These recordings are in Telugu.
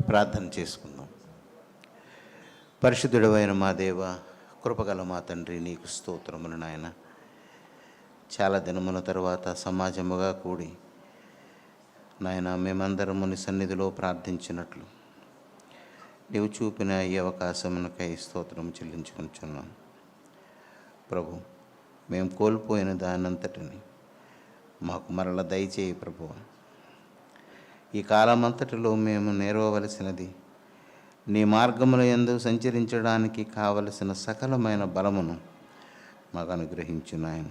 ప్రార్థన చేసుకుందాం. పరిశుద్ధుడైన మా దేవ, కృపగల మా తండ్రి, నీకు స్తోత్రములు నాయన. చాలా దినముల తర్వాత సమాజముగా కూడి నాయన మేమందరము నీ సన్నిధిలో ప్రార్థించినట్లు నీవు చూపిన ఈ అవకాశమునకై స్తోత్రం చెల్లించుకుంటున్నాం. ప్రభు, మేము కోల్పోయిన దానంతటిని మాకు మరల దయచేయి ప్రభువా. ఈ కాలమంతటిలో మేము నేర్వవలసినది నీ మార్గముల యందు సంచరించడానికి కావలసిన సకలమైన బలమును మాకు అనుగ్రహించు నాయన.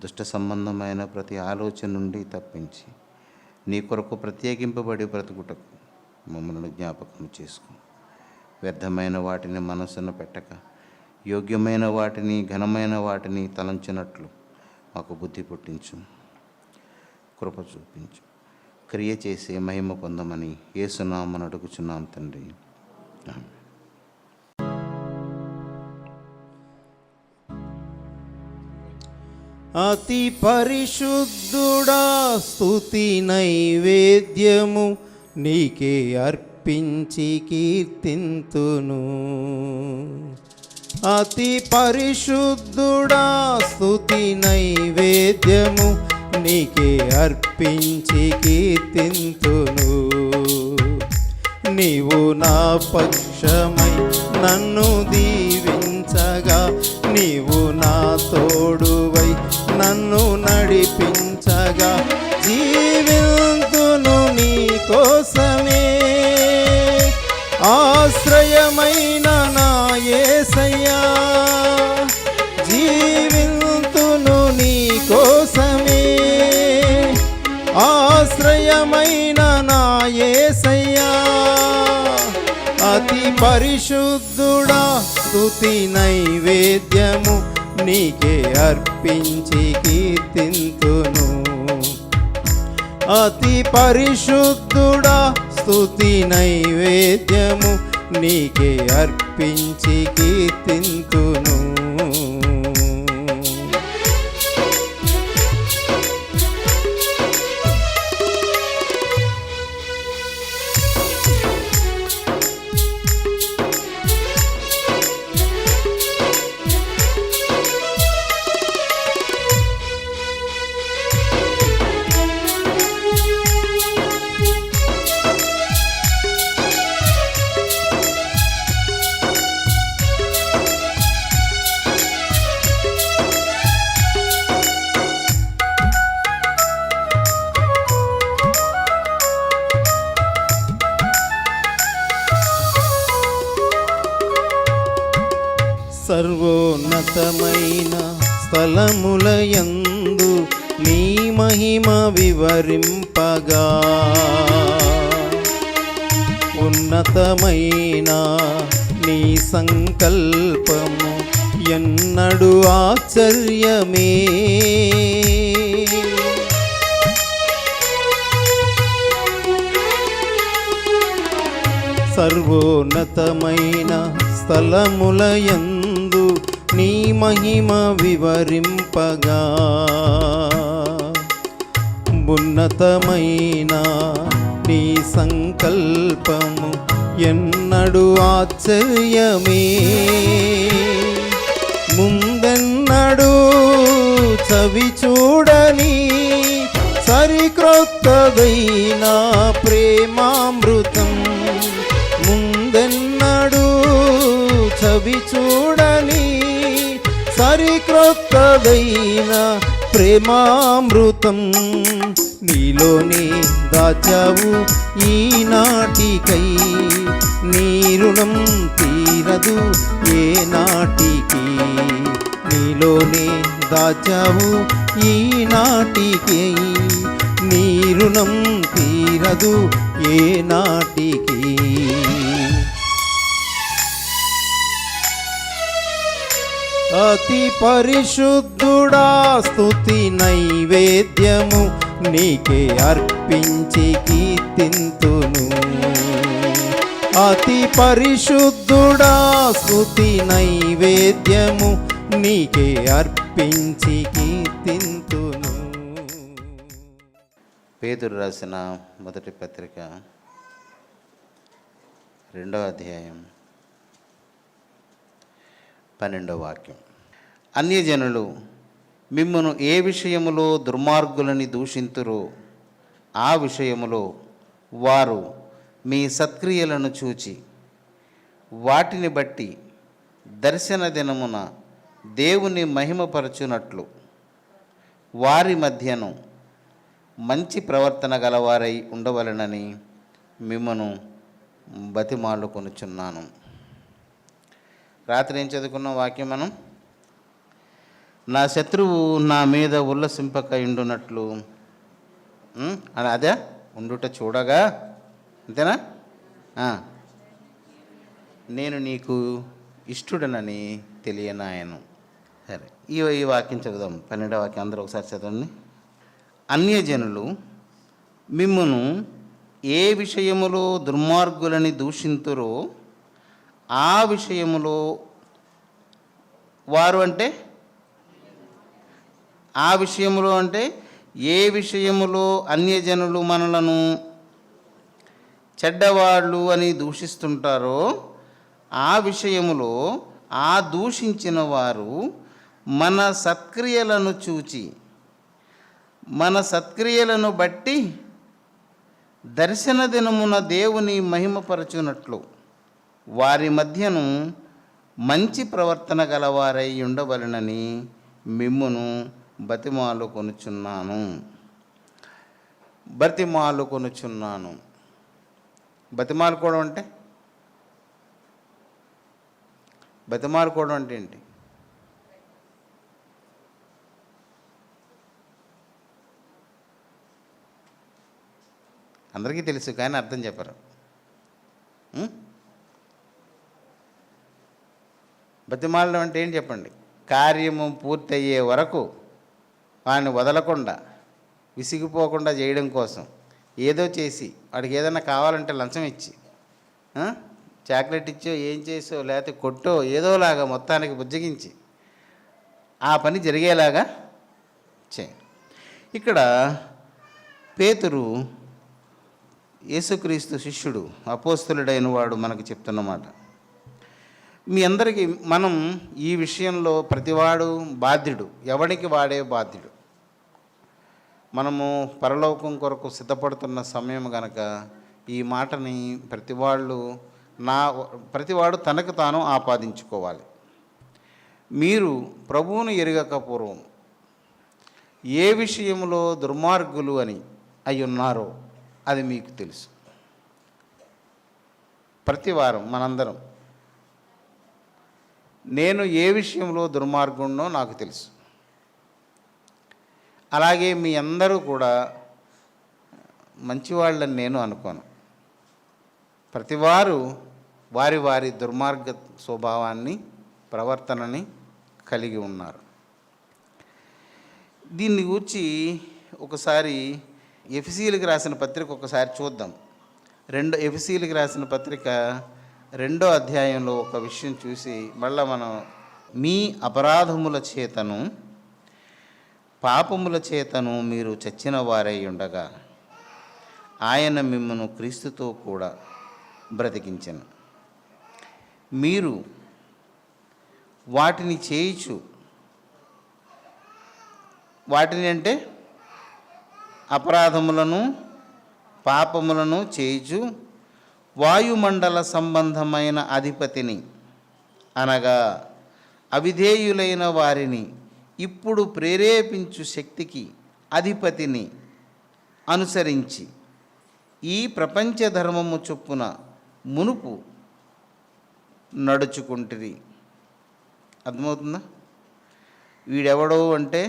దుష్ట సంబంధమైన ప్రతి ఆలోచన నుండి తప్పించి నీ కొరకు ప్రత్యేకింపబడి బ్రతుకుటకు మమ్మల్ని జ్ఞాపకం చేసుకో. వ్యర్థమైన వాటిని మనసున పెట్టక యోగ్యమైన వాటిని, ఘనమైన వాటిని తలంచినట్లు మాకు బుద్ధి పుట్టించు, కృప చూపించు. క్రియ చేసే మహిమ పొందమని యేసునామమున అడుగుచున్నాం తండ్రి. అతి పరిశుద్ధుడా, స్తుతి నైవేద్యము నీకే అర్పించి కీర్తింతును. అతి పరిశుద్ధుడా, స్తుతి నైవేద్యము నీకే అర్పించి కీర్తింతును. నీవు నా పక్షమై నన్ను దీవించగా, నీవు నా తోడువై నన్ను నడిపించగా, జీవింతును నీ కోసమే. ఆశ్రయమైన నా యేసయ్యా, జీవింతును నీ కోసమే. ఆశ్రయమైన నా యేసయ్యా, అతి పరిశుద్ధుడా, స్తుతి నైవేద్యము నీకే అర్పించి కీర్తింతును. అతి పరిశుద్ధుడా, స్తుతి నైవేద్యము నీకే అర్పించి కీర్తింతును. సర్వోన్నతమైన స్థలములయందు నీ మహిమ వివరింపగా, ఉన్నతమైన నీ సంకల్పము ఎన్నడూ ఆశ్చర్యమే. సర్వోన్నతమైన స్థలములయందు నీ మహిమ వివరింపగా, ఉన్నతమైన నీ సంకల్పము ఎన్నడూ ఆశ్చర్యమే. ముందెన్నడూ చవి చూడని సరిక్రొత్తదైన ప్రేమామృతం, ముందెన్నడూ చవి చూడని సరిక్రొత్తదైన ప్రేమామృతం నీలోనే దాచావు ఈనాటికై. నీ రుణం తీరదు ఏ నాటికి, నీలోనే దాచావు ఈనాటికై. నీ రుణం తీరదు ఏ నాటికి. అతి పరిశుద్ధుడా, స్తుతి నైవేద్యము నీకే అర్పించి కీర్తింతును. అతి పరిశుద్ధుడా, స్తుతి నైవేద్యము నీకే అర్పించి కీర్తింతును. పేతురు రాసిన మొదటి పత్రిక 2వ అధ్యాయం 12వ వాక్యం. అన్యజనులు మిమ్మును ఏ విషయములో దుర్మార్గులని దూషింతురో ఆ విషయములో వారు మీ సత్క్రియలను చూచి వాటిని బట్టి దర్శన దినమున దేవుని మహిమపరచునట్లు వారి మధ్యను మంచి ప్రవర్తన గలవారై ఉండవలెనని మిమ్మను బతిమాలుకొనుచున్నాను. రాత్రి ఏం చదువుకున్న వాక్యం మనం, నా శత్రువు నా మీద ఉల్లసింపక ఉండునట్లు అని అదే ఉండుట చూడగా, అంతేనా? నేను నీకు ఇష్టడనని తెలియనాయను. సరే, ఈ వాక్యం చదువుదాం. 12వ వాక్యం అందరూ ఒకసారి చదవండి. అన్యజనులు మిమ్మును ఏ విషయములో దుర్మార్గులని దూషింతురో ఆ విషయములో వారు అంటే ఆ విషయములో అంటే ఏ విషయములో అన్యజనులు మనలను చెడ్డవాళ్ళు అని దూషిస్తుంటారో ఆ విషయములో ఆ దూషించిన వారు మన సత్క్రియలను చూచి మన సత్క్రియలను బట్టి దర్శన దినమున దేవుని మహిమపరచునట్లు వారి మధ్యను మంచి ప్రవర్తన గలవారై ఉండవలెనని మిమ్మును బతిమాలుకొనుచున్నాను. బతిమాలుకోవడం అంటే ఏంటి? అందరికీ తెలుసు కానీ అర్థం చెప్పరు. బతిమాలడం అంటే ఏంటి చెప్పండి? కార్యము పూర్తయ్యే వరకు వాడిని వదలకుండా విసిగిపోకుండా చేయడం కోసం ఏదో చేసి వాడికి ఏదైనా కావాలంటే లంచం ఇచ్చి చాక్లెట్ ఇచ్చో ఏం చేసో లేకపోతే కొట్టో ఏదోలాగా మొత్తానికి బుజ్జగించి ఆ పని జరిగేలాగా చే. ఇక్కడ పేతురు యేసుక్రీస్తు శిష్యుడు, అపోస్తలుడైన వాడు మనకు చెప్తున్నమాట. మీ అందరికీ మనం ఈ విషయంలో ప్రతివాడు బాధ్యుడు, ఎవడికి వాడే బాధ్యుడు. మనము పరలోకం కొరకు సిద్ధపడుతున్న సమయం కనుక ఈ మాటని ప్రతివాడు తనకు తాను ఆపాదించుకోవాలి. మీరు ప్రభువును ఎరగక పూర్వం ఏ విషయంలో దుర్మార్గులు అని అయ్యున్నారో అది మీకు తెలుసు. ప్రతివారం మనందరం నేను ఏ విషయంలో దుర్మార్గుడినో నాకు తెలుసు. అలాగే మీ అందరూ కూడా మంచివాళ్ళని నేను అనుకోను. ప్రతివారు వారి వారి దుర్మార్గ స్వభావాన్ని ప్రవర్తనని కలిగి ఉన్నారు. దీన్ని గూర్చి ఒకసారి ఎఫెసీయులకు రాసిన పత్రిక ఒకసారి చూద్దాం. ఎఫెసీయులకు రాసిన పత్రిక 2వ అధ్యాయంలో ఒక విషయం చూసి మళ్ళీ మనం, మీ అపరాధముల చేతను పాపముల చేతను మీరు చచ్చిన వారై ఉండగా ఆయన మిమ్మను క్రీస్తుతో కూడా బ్రతికించెను. మీరు వాటిని చేయుచు, వాటిని అంటే అపరాధములను పాపములను చేయుచు వాయుమండల సంబంధమైన అధిపతిని అనగా అవిధేయులైన వారిని ఇప్పుడు ప్రేరేపించు శక్తికి అధిపతిని అనుసరించి ఈ ప్రపంచ ధర్మము చొప్పున మునుపు నడుచుకుంటుంది. అర్థమవుతుందా? వీడెవడో అంటే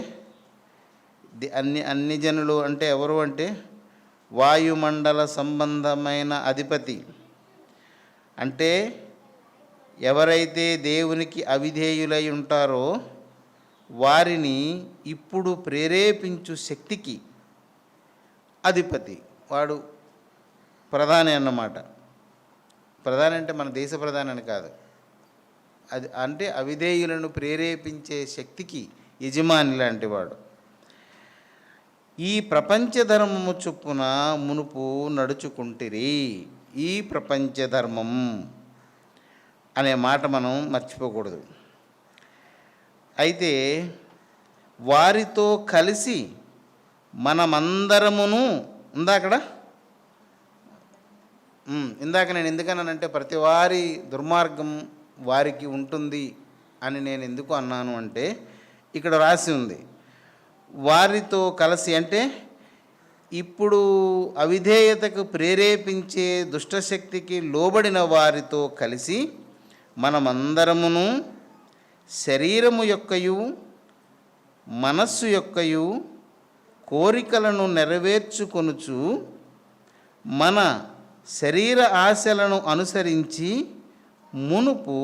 అన్ని జనులు అంటే ఎవరు అంటే వాయుమండల సంబంధమైన అధిపతి. అంటే ఎవరైతే దేవునికి అవిధేయులై ఉంటారో వారిని ఇప్పుడు ప్రేరేపించు శక్తికి అధిపతి. వాడు ప్రధాని అన్నమాట. ప్రధాని అంటే మన దేశ ప్రధాని అని కాదు, అది అంటే అవిధేయులను ప్రేరేపించే శక్తికి యజమాని లాంటి వాడు. ఈ ప్రపంచ ధర్మము చొప్పున మునుపు నడుచుకుంటిరి. ఈ ప్రపంచ ధర్మం అనే మాట మనం మర్చిపోకూడదు. అయితే వారితో కలిసి మనమందరమును ఇందాక నేను ఎందుకన్నానంటే ప్రతి వారి దుర్మార్గం వారికి ఉంటుంది అని నేను ఎందుకు అన్నాను అంటే ఇక్కడ రాసి ఉంది వారితో కలిసి, అంటే ఇప్పుడు అవిధేయతకు ప్రేరేపించే దుష్టశక్తికి లోబడిన వారితో కలిసి మనమందరమును శరీరము యొక్కయు మనస్సు యొక్కయు కోరికలను నెరవేర్చుకొనుచు మన శరీర ఆశలను అనుసరించి మునుపు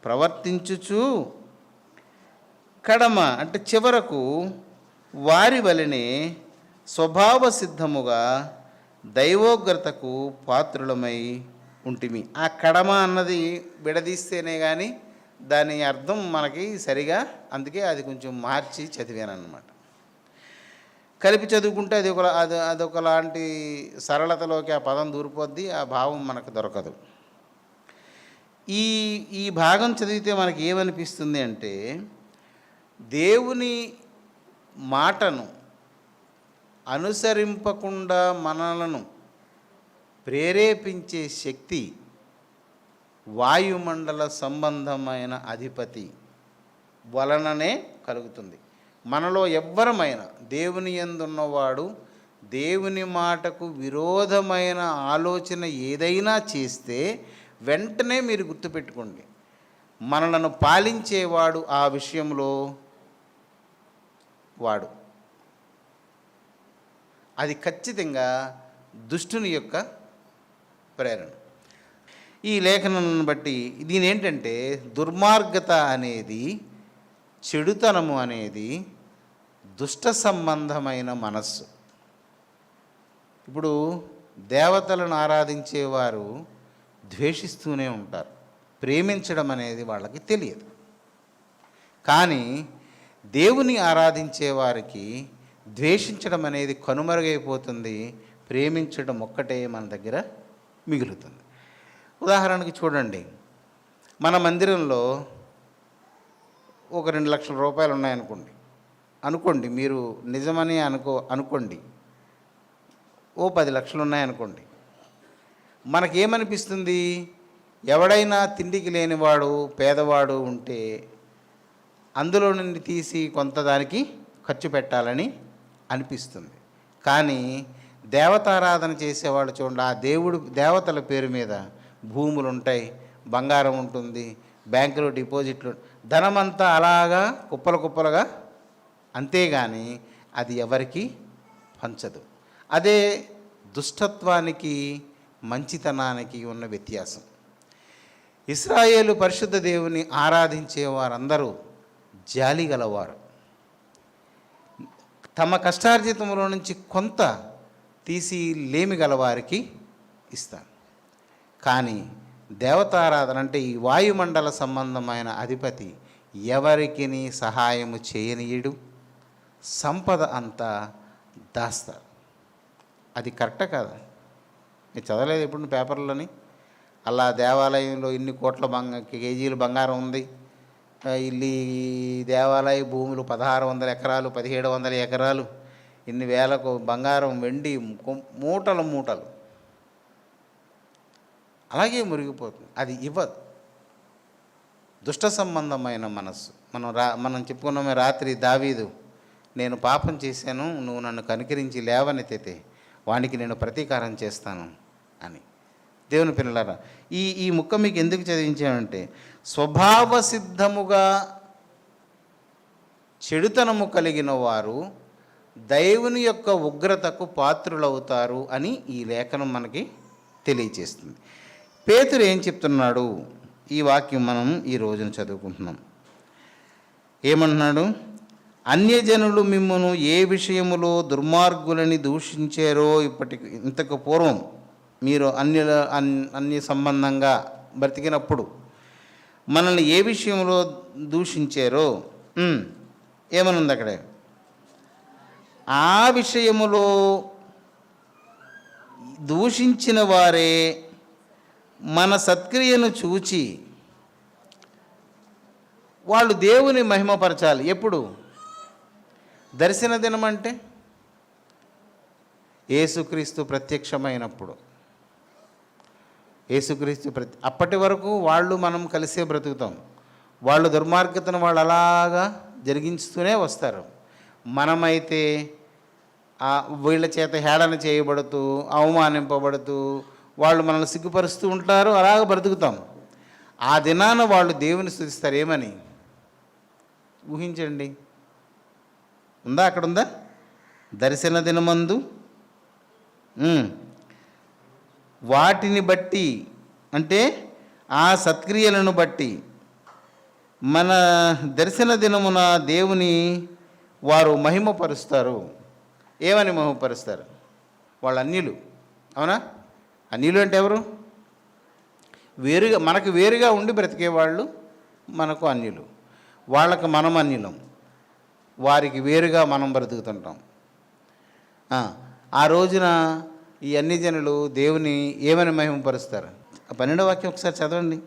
ప్రవర్తించుచు కడమ అంటే చివరకు వారి వలనే స్వభావ సిద్ధముగా దైవోగ్రతకు పాత్రులమై ఉంటిమి. ఆ కడమ అన్నది విడదీస్తేనే కానీ దాని అర్థం మనకి సరిగా, అందుకే అది కొంచెం మార్చి చదివాను అన్నమాట. కలిపి చదువుకుంటే అదొకలాంటి సరళతలోకి ఆ పదం దూరిపోద్ది, ఆ భావం మనకు దొరకదు. ఈ భాగం చదివితే మనకి ఏమనిపిస్తుంది అంటే దేవుని మాటను అనుసరింపకుండా మనలను ప్రేరేపించే శక్తి వాయుమండల సంబంధమైన అధిపతి వలననే కలుగుతుంది. మనలో ఎవ్వరమైనా దేవుని యందున్నవాడు దేవుని మాటకు విరోధమైన ఆలోచన ఏదైనా చేస్తే వెంటనే మీరు గుర్తుపెట్టుకోండి, మనలను పాలించేవాడు ఆ విషయంలో వాడు. అది ఖచ్చితంగా దుష్టుని యొక్క ప్రేరణ. ఈ లేఖనాలను బట్టి దీని ఏంటంటే దుర్మార్గత అనేది, చెడుతనము అనేది దుష్ట సంబంధమైన మనస్సు. ఇప్పుడు దేవతలను ఆరాధించేవారు ద్వేషిస్తూనే ఉంటారు, ప్రేమించడం అనేది వాళ్ళకి తెలియదు. కానీ దేవుని ఆరాధించే వారికి ద్వేషించడం అనేది కనుమరుగైపోతుంది, ప్రేమించడం ఒక్కటే మన దగ్గర మిగులుతుంది. ఉదాహరణకి చూడండి, మన మందిరంలో ఒక 2 లక్షల రూపాయలు ఉన్నాయనుకోండి, మీరు నిజమని అనుకోండి, ఓ 10 లక్షలు ఉన్నాయనుకోండి. మనకేమనిపిస్తుంది? ఎవడైనా తిండికి లేనివాడు పేదవాడు ఉంటే అందులో నుండి తీసి కొంత దానికి ఖర్చు పెట్టాలని అనిపిస్తుంది. కానీ దేవతారాధన చేసేవాళ్ళు చూడండి, ఆ దేవతల పేరు మీద భూములు ఉంటాయి, బంగారం ఉంటుంది, బ్యాంకులో డిపాజిట్లు, ధనమంతా అలాగా కుప్పలుగా, అంతేగాని అది ఎవరికి పంచదు. అదే దుష్టత్వానికి మంచితనానికి ఉన్న వ్యత్యాసం. ఇశ్రాయేలు పరిశుద్ధ దేవుని ఆరాధించే వారందరూ జాలి గలవారు. తమ కష్టార్జితంలో నుంచి కొంత తీసి లేమి గలవారికి ఇస్తారు. కానీ దేవతారాధన అంటే ఈ వాయుమండల సంబంధమైన అధిపతి ఎవరికి సహాయము చేయనీయుడు, సంపద అంతా దాస్తారు. అది కరెక్టా కాదా? మీరు చదవలేదు ఎప్పుడు పేపర్లోని? అలా దేవాలయంలో ఇన్ని కోట్ల కేజీలు బంగారం ఉంది, ఇల్లు దేవాలయ భూములు 1600 ఎకరాలు 1700 ఎకరాలు, ఇన్ని వేలకు బంగారం వెండి మూటలు అలాగే మురిగిపోతుంది. అది ఇవ్వదు. దుష్ట సంబంధమైన మనస్సు. మనం చెప్పుకున్నామే రాత్రి, దావీదు, నేను పాపం చేశాను, నువ్వు నన్ను కనికరించి లేవనెత్తితే వానికి నేను ప్రతీకారం చేస్తాను అని. దేవుని పిల్లలారా, ఈ ముక్క మీకు ఎందుకు చదివించానంటే స్వభావ సిద్ధముగా చెడుతనము కలిగిన వారు దేవుని యొక్క ఉగ్రతకు పాత్రులవుతారు అని ఈ లేఖనం మనకి తెలియచేస్తుంది. పేతురు ఏం చెప్తున్నాడు? ఈ వాక్యం మనం ఈ రోజున చదువుకుంటున్నాం. ఏమంటున్నాడు? అన్యజనులు మిమ్మును ఏ విషయములో దుర్మార్గులని దూషించారో ఇంతకు పూర్వం మీరు అన్య సంబంధంగా బ్రతికినప్పుడు మనల్ని ఏ విషయంలో దూషించారో ఏమనుంది అక్కడ? ఆ విషయములో దూషించిన వారే మన సత్క్రియను చూచి వాళ్ళు దేవుని మహిమపరచాలి. ఎప్పుడు? దర్శన దినం అంటే యేసుక్రీస్తు ప్రత్యక్షమైనప్పుడు. యేసుక్రీస్తు అప్పటి వరకు వాళ్ళు మనం కలిసే బ్రతుకుతాం. వాళ్ళు దుర్మార్గతను వాళ్ళు అలాగా జరిగించుతూనే వస్తారు. మనమైతే వీళ్ళ చేత హేళన చేయబడుతూ, అవమానింపబడుతూ, వాళ్ళు మనల్ని సిగ్గుపరుస్తూ ఉంటారు. అలాగ బ్రతుకుతాం. ఆ దినాన వాళ్ళు దేవుని స్తుతిస్తారు. ఏమని ఊహించండి. ఉందా? అక్కడ ఉందా? దర్శన దినమందు వాటిని బట్టి, అంటే ఆ సత్క్రియలను బట్టి మన దర్శన దినమున దేవుని వారు మహిమపరుస్తారు. ఏమని మహిమపరుస్తారు? వాళ్ళు అన్యులు. అవునా? అన్యులు అంటే ఎవరు? వేరుగా, మనకు వేరుగా ఉండి బ్రతికేవాళ్ళు మనకు అన్యులు. వాళ్ళకు మనం అన్యులం, వారికి వేరుగా మనం బ్రతుకుతుంటాం. ఆ రోజున ఈ అన్యజనులు దేవుని ఏమని మహిమపరుస్తారు? 12వ వాక్యం ఒకసారి చదవండి.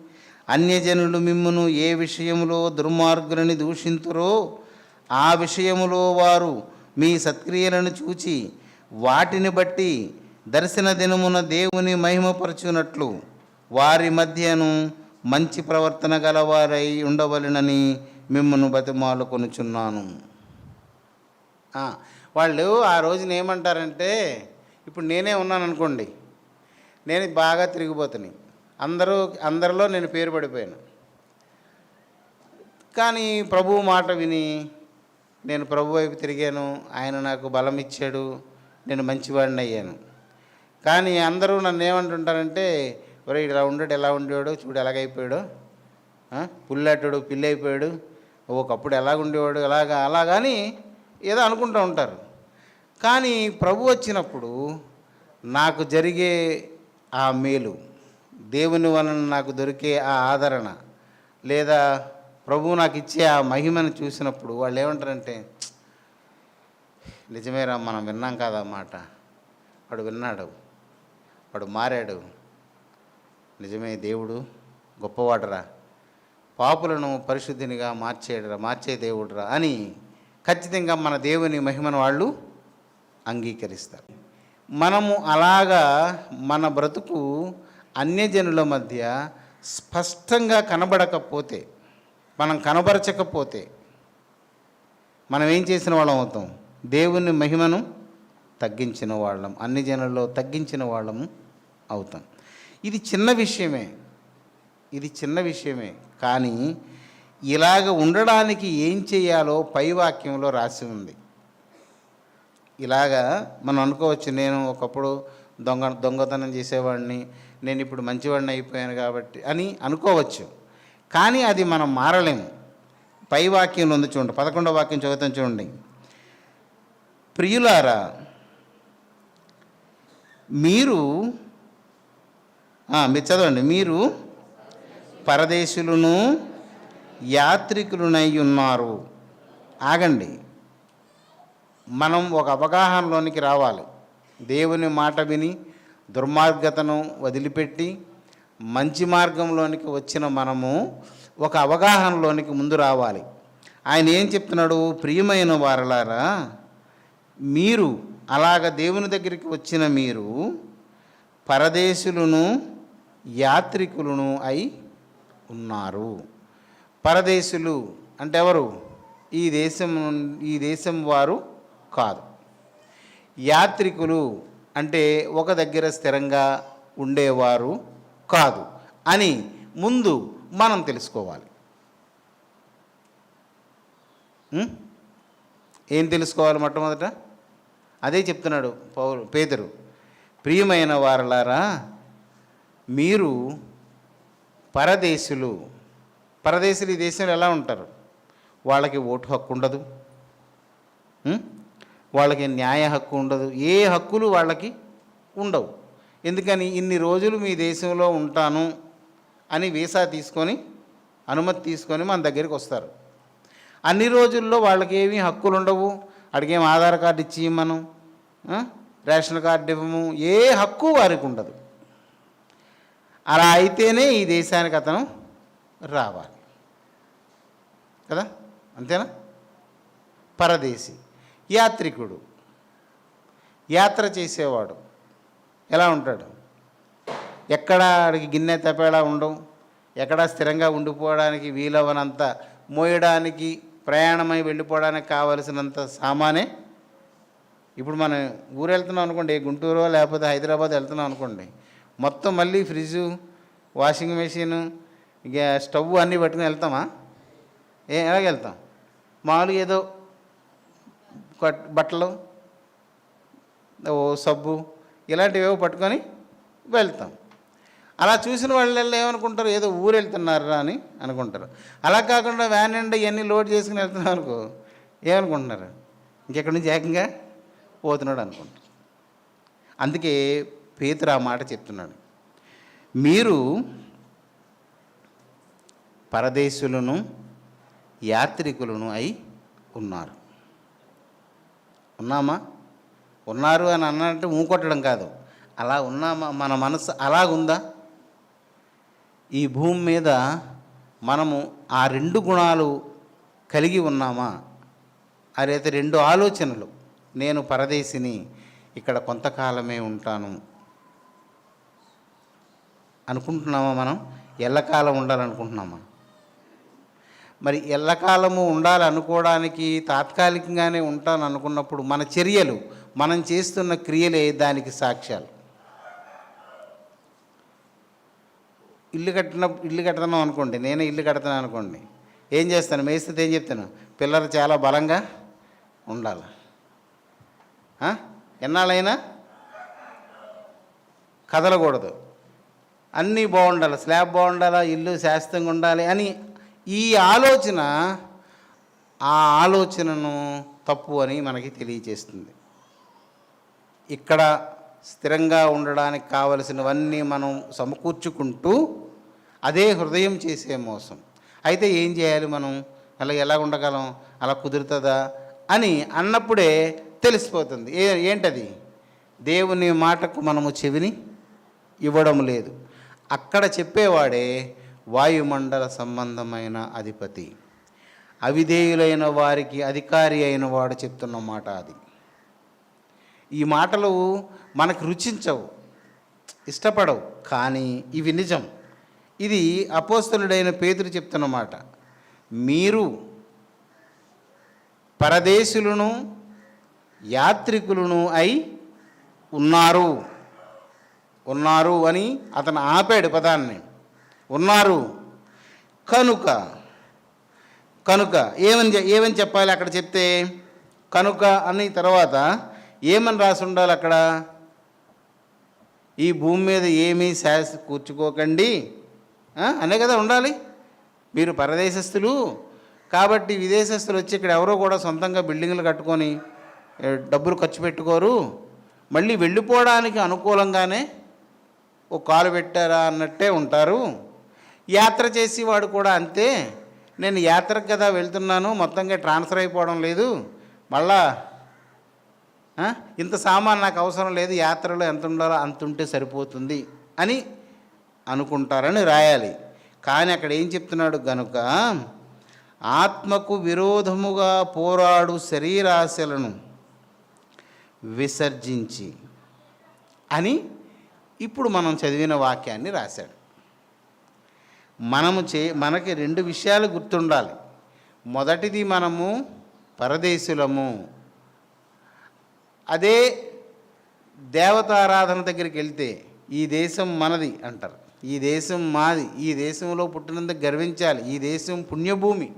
అన్యజనులు మిమ్మును ఏ విషయములో దుర్మార్గులని దూషింతురో ఆ విషయములో వారు మీ సత్క్రియలను చూచి వాటిని బట్టి దర్శన దినమున దేవుని మహిమపరచునట్లు వారి మధ్యను మంచి ప్రవర్తన గలవారై ఉండవలెనని మిమ్మల్ని బతిమాలుకొనుచున్నాను. వాళ్ళు ఆ రోజున ఏమంటారంటే, ఇప్పుడు నేనే ఉన్నాను అనుకోండి, నేను బాగా తిరిగిపోతున్నాయి, అందరిలో నేను పేరు పడిపోయాను. కానీ ప్రభువు మాట విని నేను ప్రభు వైపు తిరిగాను, ఆయన నాకు బలం ఇచ్చాడు, నేను మంచివాడిని అయ్యాను. కానీ అందరూ నన్ను ఏమంటుంటారంటే, ఒరే ఇలా ఉండడు, ఎలా ఉండేవాడు చూడు, ఎలాగైపోయాడు, పుల్లట్టుడు పిల్లి అయిపోయాడు, ఒకప్పుడు ఎలాగుండేవాడు, అలాగని ఏదో అనుకుంటూ ఉంటారు. కానీ ప్రభు వచ్చినప్పుడు నాకు జరిగే ఆ మేలు, దేవుని వలన నాకు దొరికే ఆ ఆదరణ, లేదా ప్రభువు నాకు ఇచ్చే ఆ మహిమను చూసినప్పుడు వాళ్ళు ఏమంటారంటే, నిజమేరా, మనం విన్నాం కదా మాట, వాడు విన్నాడు, వాడు మారాడు, నిజమే, దేవుడు గొప్పవాడురా, పాపులను పరిశుద్ధినిగా మార్చే దేవుడురా అని ఖచ్చితంగా మన దేవుని మహిమను వాళ్ళు అంగీకరిస్తారు. మనము అలాగా మన బ్రతుకు అన్యజనుల మధ్య స్పష్టంగా కనబడకపోతే, మనం కనబరచకపోతే మనం ఏం చేసిన వాళ్ళం అవుతాం? దేవుని మహిమను తగ్గించిన వాళ్ళం, అన్ని జనుల్లో తగ్గించిన వాళ్ళము అవుతాం. ఇది చిన్న విషయమే కానీ ఇలాగ ఉండడానికి ఏం చేయాలో పై వాక్యంలో రాసి ఉంది. ఇలాగా మనం అనుకోవచ్చు, నేను ఒకప్పుడు దొంగతనం చేసేవాడిని, నేను ఇప్పుడు మంచివాడిని అయిపోయాను కాబట్టి అని అనుకోవచ్చు. కానీ అది మనం మారలేము. పై వాక్యంలో ఉంది చూడండి, 11వ వాక్యం చదువుతాం చూడండి. ప్రియులారా, మీరు చదవండి. మీరు పరదేశులను యాత్రికులనై ఉన్నారు. ఆగండి, మనం ఒక అవగాహనలోనికి రావాలి. దేవుని మాట విని దుర్మార్గతను వదిలిపెట్టి మంచి మార్గంలోనికి వచ్చిన మనము ఒక అవగాహనలోనికి ముందు రావాలి. ఆయన ఏం చెప్తున్నాడు? ప్రియమైన వారలారా, మీరు అలాగ దేవుని దగ్గరికి వచ్చిన మీరు పరదేశులను యాత్రికులను అయి ఉన్నారు. పరదేశులు అంటే ఎవరు? ఈ దేశం వారు కాదు. యాత్రికులు అంటే ఒక దగ్గర స్థిరంగా ఉండేవారు కాదు అని ముందు మనం తెలుసుకోవాలి. ఏం తెలుసుకోవాలి? మొట్టమొదట అదే చెప్తున్నాడు పేతురు. ప్రియమైన వారలారా, మీరు పరదేశులు ఈ దేశంలో ఎలా ఉంటారు? వాళ్ళకి ఓటు హక్కు ఉండదు, వాళ్ళకి న్యాయ హక్కు ఉండదు, ఏ హక్కులు వాళ్ళకి ఉండవు. ఎందుకని? ఇన్ని రోజులు మీ దేశంలో ఉంటాను అని వీసా తీసుకొని, అనుమతి తీసుకొని మన దగ్గరికి వస్తారు. అన్ని రోజుల్లో వాళ్ళకి ఏమీ హక్కులు ఉండవు. అడిగేం ఆధార్ కార్డు ఇచ్చి మనం రేషన్ కార్డు ఇవ్వము, ఏ హక్కు వారికి ఉండదు. అలా అయితేనే ఈ దేశానికి అతను రావాలి కదా, అంతేనా? పరదేశి, యాత్రికుడు, యాత్ర చేసేవాడు ఎలా ఉంటాడు? ఎక్కడ ఆడికి గిన్నె తపేలా ఉండవు, ఎక్కడ స్థిరంగా ఉండిపోవడానికి వీలవనంత, మోయడానికి, ప్రయాణమై వెళ్ళిపోవడానికి కావలసినంత సామానే. ఇప్పుడు మనం ఊరు వెళ్తున్నాం అనుకోండి, గుంటూరు లేకపోతే హైదరాబాద్ వెళ్తున్నాం అనుకోండి, మొత్తం మళ్ళీ ఫ్రిడ్జు, వాషింగ్ మెషిన్, ఇక స్టవ్ అన్నీ పట్టుకుని వెళ్తామా? ఎలాగ వెళ్తాం? మామూలుగా ఏదో బట్టలు, ఓ సబ్బు, ఇలాంటివేవో పట్టుకొని వెళ్తాం. అలా చూసిన వాళ్ళు ఏమనుకుంటారు? ఏదో ఊరు వెళ్తున్నారా అని అనుకుంటారు. అలా కాకుండా వ్యాన్ నిండా ఇవన్నీ లోడ్ చేసుకుని వెళ్తున్నారు అనుకో, ఏమనుకుంటున్నారు? ఇంకెక్కడి నుంచి ఏకంగా పోతున్నాడు అనుకుంటారు. అందుకే పేతురు ఆ మాట చెప్తున్నాడు, మీరు పరదేశులను యాత్రికులను అయి ఉన్నారు. ఉన్నామా? ఉన్నారు అని అన్నట్టు ఊకొట్టడం కాదు, అలా ఉన్నామా? మన మనసు అలాగుందా? ఈ భూమి మీద మనము ఆ 2 గుణాలు కలిగి ఉన్నామా? అదైతే 2 ఆలోచనలు, నేను పరదేశిని, ఇక్కడ కొంతకాలమే ఉంటాను అనుకుంటున్నామా? మనం ఎల్లకాలం ఉండాలనుకుంటున్నామా? మరి ఎల్లకాలము ఉండాలనుకోవడానికి, తాత్కాలికంగానే ఉంటాను అనుకున్నప్పుడు మన చర్యలు, మనం చేస్తున్న క్రియలే దానికి సాక్ష్యాలు. ఇల్లు కడుతున్నాం అనుకోండి, నేనే ఇల్లు కడుతున్నాను అనుకోండి, ఏం చేస్తాను? మేస్త్రి ఏం చెప్తాను? పిల్లలు చాలా బలంగా ఉండాలి, ఎన్నాళ్ళైనా కదలకూడదు, అన్నీ బాగుండాలి, స్లాబ్ బాగుండాలా, ఇల్లు శాశ్వతంగా ఉండాలి అని ఈ ఆలోచన, ఆ ఆలోచనను తప్పు అని మనకి తెలియజేస్తుంది. ఇక్కడ స్థిరంగా ఉండడానికి కావలసినవన్నీ మనం సమకూర్చుకుంటూ, అదే హృదయం చేసే మోసం. అయితే ఏం చేయాలి మనం? అలా ఎలా ఉండగలం? అలా కుదురుతుందా అని అన్నప్పుడే తెలిసిపోతుంది. ఏంటది? దేవుని మాటకు మనము చెవిని ఇవ్వడం లేదు. అక్కడ చెప్పేవాడే వాయుమండల సంబంధమైన అధిపతి, అవిధేయులైన వారికి అధికారి అయిన వాడు చెప్తున్న మాట అది. ఈ మాటలు మనకు రుచించవు, ఇష్టపడవు, కానీ ఇవి నిజం. ఇది అపోస్తలుడైన పేతురు చెప్తున్న మాట. మీరు పరదేశులను యాత్రికులను అయి ఉన్నారు. ఉన్నారు అని అతను ఆపాడు పదాన్ని. ఉన్నారు కనుక ఏమని చెప్పాలి అక్కడ చెప్తే? కనుక అని తర్వాత ఏమని రాసి ఉండాలి అక్కడ? ఈ భూమి మీద ఏమీ కూర్చుకోకండి అనే కదా ఉండాలి. మీరు పరదేశస్తులు కాబట్టి విదేశస్తులు వచ్చి ఇక్కడ ఎవరో కూడా సొంతంగా బిల్డింగ్లు కట్టుకొని డబ్బులు ఖర్చు పెట్టుకోరు, మళ్ళీ వెళ్ళిపోవడానికి అనుకూలంగానే ఓ కాలు పెట్టారా అన్నట్టే ఉంటారు. యాత్ర చేసి వాడు కూడా అంతే, నేను యాత్రకు కదా వెళ్తున్నాను, మొత్తంగా ట్రాన్స్ఫర్ అయిపోవడం లేదు, మళ్ళా ఇంత సామాన్ నాకు అవసరం లేదు, యాత్రలో ఎంత ఉండాలో అంత ఉంటే సరిపోతుంది అని అనుకుంటారని రాయాలి. కానీ అక్కడ ఏం చెప్తున్నాడు? గనుక ఆత్మకు విరోధముగా పోరాడు శరీరాశలను విసర్జించి అని ఇప్పుడు మనం చదివిన వాక్యాన్ని రాశాడు. మనకి 2 విషయాలు గుర్తుండాలి. మొదటిది, మనము పరదేశులము. అదే దేవతారాధన దగ్గరికి వెళ్తే ఈ దేశం మనది అంటారు, ఈ దేశం మాది, ఈ దేశంలో పుట్టినందుకు గర్వించాలి, ఈ దేశం పుణ్యభూమి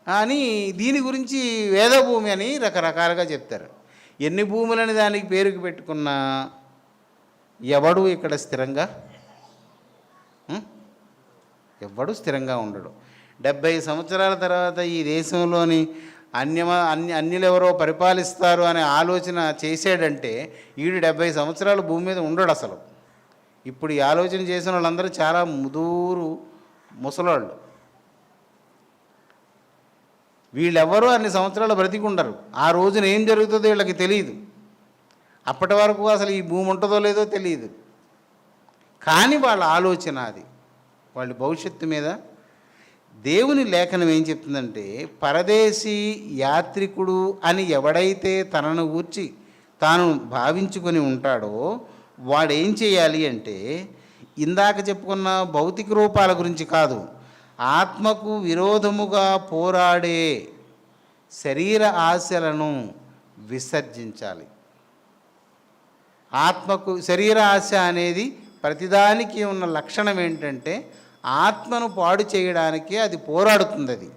అని, దీని గురించి వేదభూమి అని రకరకాలుగా చెప్తారు. ఎన్ని భూములని దానికి పేరుకి పెట్టుకున్నా ఎవడు ఇక్కడ స్థిరంగా ఎవడు స్థిరంగా ఉండడు. 70 సంవత్సరాల తర్వాత ఈ దేశంలోని అన్యులెవరో పరిపాలిస్తారు అనే ఆలోచన చేసాడంటే వీడు 70 సంవత్సరాలు భూమి మీద ఉండడు అసలు. ఇప్పుడు ఈ ఆలోచన చేసిన వాళ్ళందరూ చాలా ముదూరు ముసలాళ్ళు. వీళ్ళెవరూ అన్ని సంవత్సరాలు బ్రతికుండరు. ఆ రోజున ఏం జరుగుతుందో వీళ్ళకి తెలియదు. అప్పటి వరకు అసలు ఈ భూమి ఉంటుందో లేదో తెలియదు. కానీ వాళ్ళ ఆలోచన అది, వాళ్ళ భవిష్యత్తు మీద. దేవుని లేఖనం ఏం చెప్తుందంటే, పరదేశీ యాత్రికుడు అని ఎవడైతే తనను గూర్చి తాను భావించుకొని ఉంటాడో వాడేం చేయాలి అంటే, ఇందాక చెప్పుకున్న భౌతిక రూపాల గురించి కాదు, ఆత్మకు విరోధముగా పోరాడే శరీర ఆశలను విసర్జించాలి. ఆత్మకు శరీర ఆశ అనేది ప్రతిదానికి ఉన్న లక్షణం ఏంటంటే, ఆత్మను పాడు చేయడానికి అది పోరాడుతుంది. అది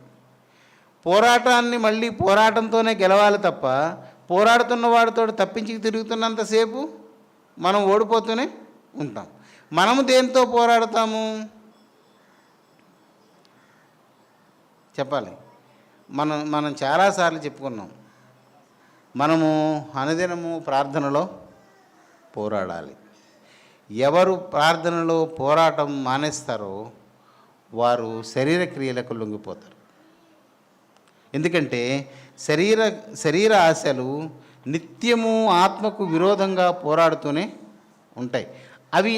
పోరాటాన్ని మళ్ళీ పోరాటంతోనే గెలవాలి తప్ప, పోరాడుతున్న వాడితో తప్పించి తిరుగుతున్నంతసేపు మనం ఓడిపోతూనే ఉంటాం. మనము దేంతో పోరాడతాము చెప్పాలి. మనం చాలాసార్లు చెప్పుకున్నాం, మనము అనుదినము ప్రార్థనలో పోరాడాలి. ఎవరు ప్రార్థనలో పోరాటం మానేస్తారో వారు శరీర క్రియలకు లొంగిపోతారు. ఎందుకంటే శరీర ఆశలు నిత్యము ఆత్మకు విరోధంగా పోరాడుతూనే ఉంటాయి. అవి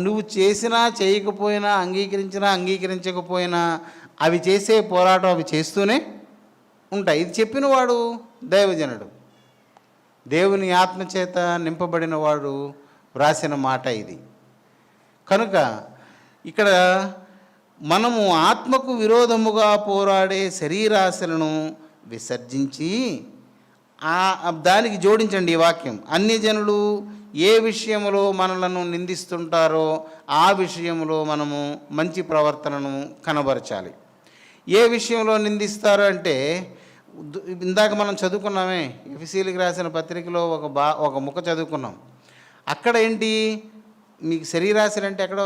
నువ్వు చేసినా చేయకపోయినా, అంగీకరించినా అంగీకరించకపోయినా అవి చేసే పోరాటం అవి చేస్తూనే ఉంటాయి. ఇది చెప్పినవాడు దైవజనుడు, దేవుని ఆత్మచేత నింపబడిన వాడు వ్రాసిన మాట ఇది. కనుక ఇక్కడ మనము ఆత్మకు విరోధముగా పోరాడే శరీరాశలను విసర్జించి, దానికి జోడించండి ఈ వాక్యం, అన్ని జనులు ఏ విషయంలో మనలను నిందిస్తుంటారో ఆ విషయంలో మనము మంచి ప్రవర్తనను కనబరచాలి. ఏ విషయంలో నిందిస్తారో అంటే, ఇందాక మనం చదువుకున్నామే, ఎఫెసీయులకు రాసిన పత్రికలో ఒక ముక్క చదువుకున్నాం. అక్కడ ఏంటి, మీకు శరీరాశలు అంటే ఎక్కడో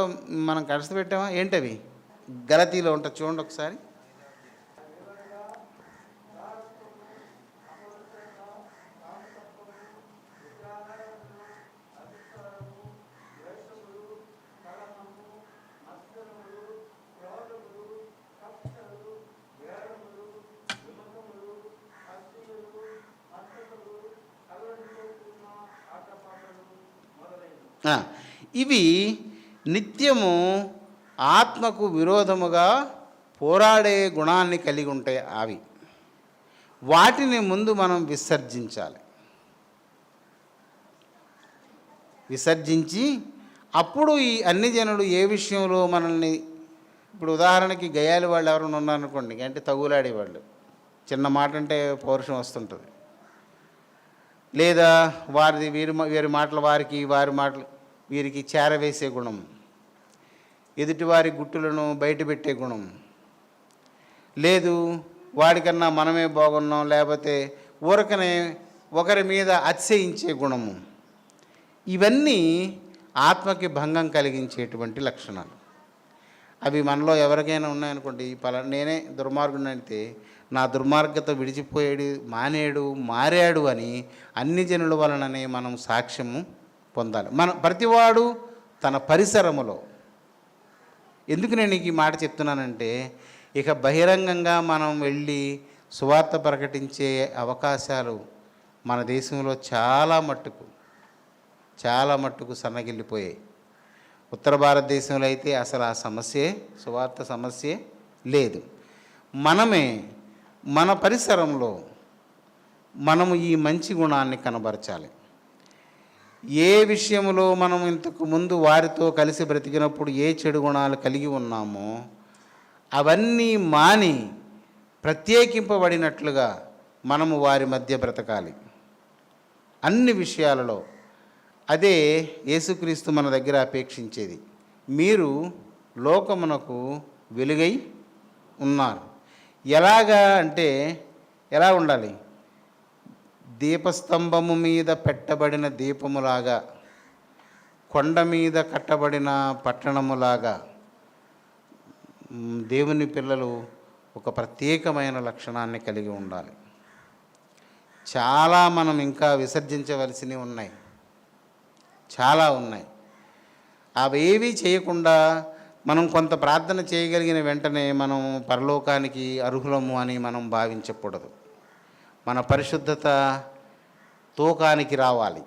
మనం కడిసి పెట్టామా ఏంటవి, గలతీలో ఉంటుంది చూడండి ఒకసారి. ఇవి నిత్యము ఆత్మకు విరోధముగా పోరాడే గుణాన్ని కలిగి ఉంటాయి. అవి వాటిని ముందు మనం విసర్జించి అప్పుడు ఈ అన్ని జనులు ఏ విషయంలో మనల్ని, ఇప్పుడు ఉదాహరణకి గయాలి వాళ్ళు ఎవరైనా ఉన్నారనుకోండి, అంటే తగులాడేవాళ్ళు, చిన్న మాట అంటే పౌరుషం వస్తుంటుంది, లేదా వీరి మాటలు వారి మాటలు వీరికి చేరవేసే గుణం, ఎదుటివారి గుట్టులను బయటపెట్టే గుణం, లేదు వాడికన్నా మనమే బాగున్నాం, లేకపోతే ఊరకనే ఒకరి మీద అతిశయించే గుణము, ఇవన్నీ ఆత్మకి భంగం కలిగించేటువంటి లక్షణాలు. అవి మనలో ఎవరికైనా ఉన్నాయనుకోండి, నేనే దుర్మార్గుని అయితే నా దుర్మార్గత మారాడు అని అన్ని జనుల వలననే మనం సాక్ష్యము పొందాలి. ప్రతివాడు తన పరిసరములో. ఎందుకు నేను ఈ మాట చెప్తున్నానంటే, ఇక బహిరంగంగా మనం వెళ్ళి సువార్త ప్రకటించే అవకాశాలు మన దేశంలో చాలా మట్టుకు సన్నగిల్లిపోయాయి. ఉత్తర భారతదేశంలో అయితే అసలు ఆ సువార్త సమస్యే లేదు. మనమే మన పరిసరంలో మనము ఈ మంచి గుణాన్ని కనబరచాలి. ఏ విషయంలో మనం ఇంతకు ముందు వారితో కలిసి బ్రతికినప్పుడు ఏ చెడు గుణాలు కలిగి ఉన్నామో అవన్నీ మాని ప్రత్యేకింపబడినట్లుగా మనము వారి మధ్య బ్రతకాలి అన్ని విషయాలలో. అదే యేసుక్రీస్తు మన దగ్గర అపేక్షించేది. మీరు లోకమునకు వెలుగై ఉన్నారు. ఎలాగా అంటే, ఎలా ఉండాలి, దీపస్తంభము మీద పెట్టబడిన దీపములాగా, కొండ మీద కట్టబడిన పట్టణములాగా దేవుని పిల్లలు ఒక ప్రత్యేకమైన లక్షణాన్ని కలిగి ఉండాలి. చాలా మనం ఇంకా విసర్జించవలసినవి ఉన్నాయి, చాలా ఉన్నాయి. అవేవీ చేయకుండా మనం కొంత ప్రార్థన చేయగలిగిన వెంటనే మనం పరలోకానికి అర్హులము అని మనం భావించకూడదు. మన పరిశుద్ధత తూకానికి రావాలి.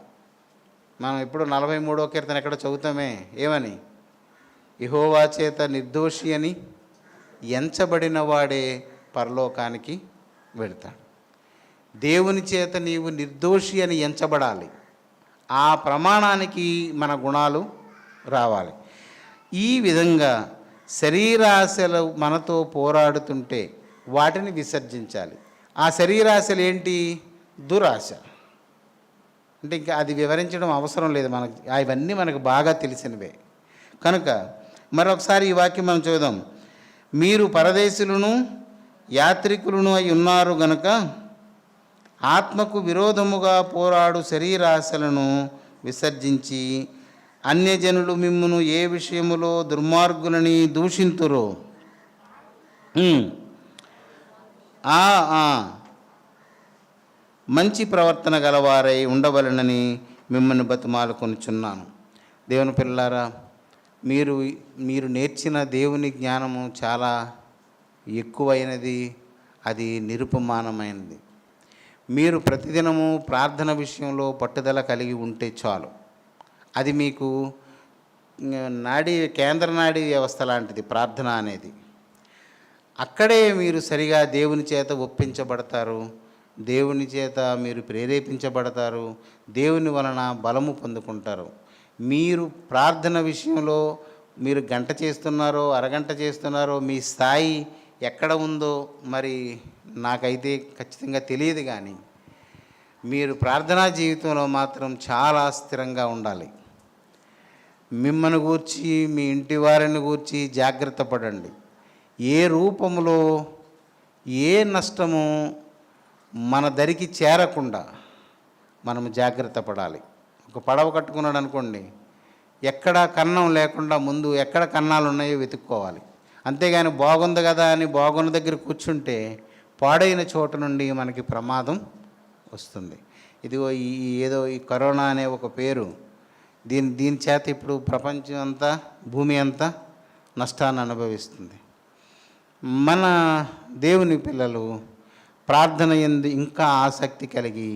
మనం ఇప్పుడు 43వ కీర్తన ఎక్కడ చదువుతామే, ఏమని, యెహోవా చేత నిర్దోషి అని ఎంచబడిన వాడే పరలోకానికి వెళ్తాడు. దేవుని చేత నీవు నిర్దోషి అని ఎంచబడాలి. ఆ ప్రమాణానికి మన గుణాలు రావాలి. ఈ విధంగా శరీరాశలు మనతో పోరాడుతుంటే వాటిని విసర్జించాలి. ఆ శరీరాశలు ఏంటి? దురాశ. అంటే ఇంకా అది వివరించడం అవసరం లేదు, మనకి అవన్నీ మనకు బాగా తెలిసినవే. కనుక మరొకసారి ఈ వాక్యం మనం చూద్దాం. మీరు పరదేశులను యాత్రికులను అయి ఉన్నారు గనుక ఆత్మకు విరోధముగా పోరాడు శరీరాశలను విసర్జించి అన్యజనులు మిమ్మును ఏ విషయములో దుర్మార్గులని దూషింతురో మంచి ప్రవర్తన గలవారై ఉండవలనని మిమ్మల్ని బతిమాలుకొనుచున్నాను. దేవుని పిల్లారా, మీరు నేర్చిన దేవుని జ్ఞానము చాలా ఎక్కువైనది, అది నిరుపమానమైనది. మీరు ప్రతిదినము ప్రార్థన విషయంలో పట్టుదల కలిగి ఉంటే చాలు. అది మీకు కేంద్ర నాడీ వ్యవస్థ లాంటిది ప్రార్థన అనేది. అక్కడే మీరు సరిగా దేవుని చేత ఒప్పించబడతారు, దేవుని చేత మీరు ప్రేరేపించబడతారు, దేవుని వలన బలము పొందుకుంటారు. మీరు ప్రార్థన విషయంలో మీరు గంట చేస్తున్నారో అరగంట చేస్తున్నారో మీ స్థాయి ఎక్కడ ఉందో మరి నాకైతే ఖచ్చితంగా తెలియదు, కానీ మీరు ప్రార్థనా జీవితంలో మాత్రం చాలా స్థిరంగా ఉండాలి. మిమ్మల్ని గూర్చి మీ ఇంటి వారిని గూర్చి జాగ్రత్త పడండి. ఏ రూపంలో ఏ నష్టము మన దరికి చేరకుండా మనము జాగ్రత్త పడాలి. ఒక పడవ కట్టుకున్నాడు అనుకోండి, ఎక్కడ కన్నం లేకుండా ముందు ఎక్కడ కన్నాలు ఉన్నాయో వెతుక్కోవాలి. అంతేగాని బాగుంది కదా అని బాగున్న దగ్గర కూర్చుంటే పాడైన చోట నుండి మనకి ప్రమాదం వస్తుంది. ఇదిగో ఈ కరోనా అనే ఒక పేరు, దీని చేత ఇప్పుడు ప్రపంచం అంతా, భూమి అంతా నష్టాన్ని అనుభవిస్తుంది. మన దేవుని పిల్లలు ప్రార్థన యందు ఇంకా ఆసక్తి కలిగి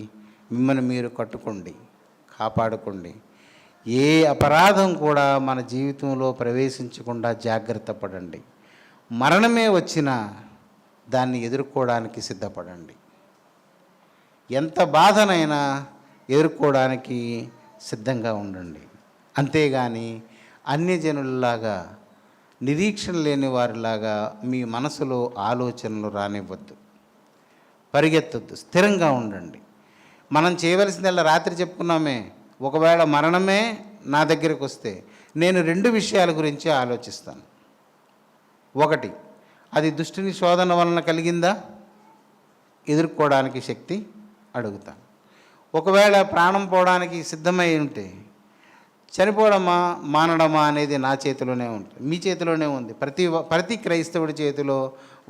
మిమ్మల్ని మీరు కట్టుకోండి, కాపాడుకోండి. ఏ అపరాధం కూడా మన జీవితంలో ప్రవేశించకుండా జాగ్రత్త పడండి. మరణమే వచ్చినా దాన్ని ఎదుర్కోవడానికి సిద్ధపడండి. ఎంత బాధనైనా ఎదుర్కోవడానికి సిద్ధంగా ఉండండి. అంతేగాని అన్యజనుల్లాగా నిరీక్షణ లేని వారిలాగా మీ మనసులో ఆలోచనలు రానివ్వద్దు, పరిగెత్తొద్దు, స్థిరంగా ఉండండి. మనం చేయవలసిందల్లా రాత్రి చెప్పుకున్నామే, ఒకవేళ మరణమే నా దగ్గరకు వస్తే నేను 2 విషయాల గురించి ఆలోచిస్తాను. ఒకటి, అది దుష్టుని శోధన వలన కలిగిందా, ఎదుర్కోవడానికి శక్తి అడుగుతాను. ఒకవేళ ప్రాణం పోవడానికి సిద్ధమై ఉంటే చనిపోవడమా మానడమా అనేది నా చేతిలోనే ఉంటుంది, మీ చేతిలోనే ఉంది. ప్రతి క్రైస్తవుడి చేతిలో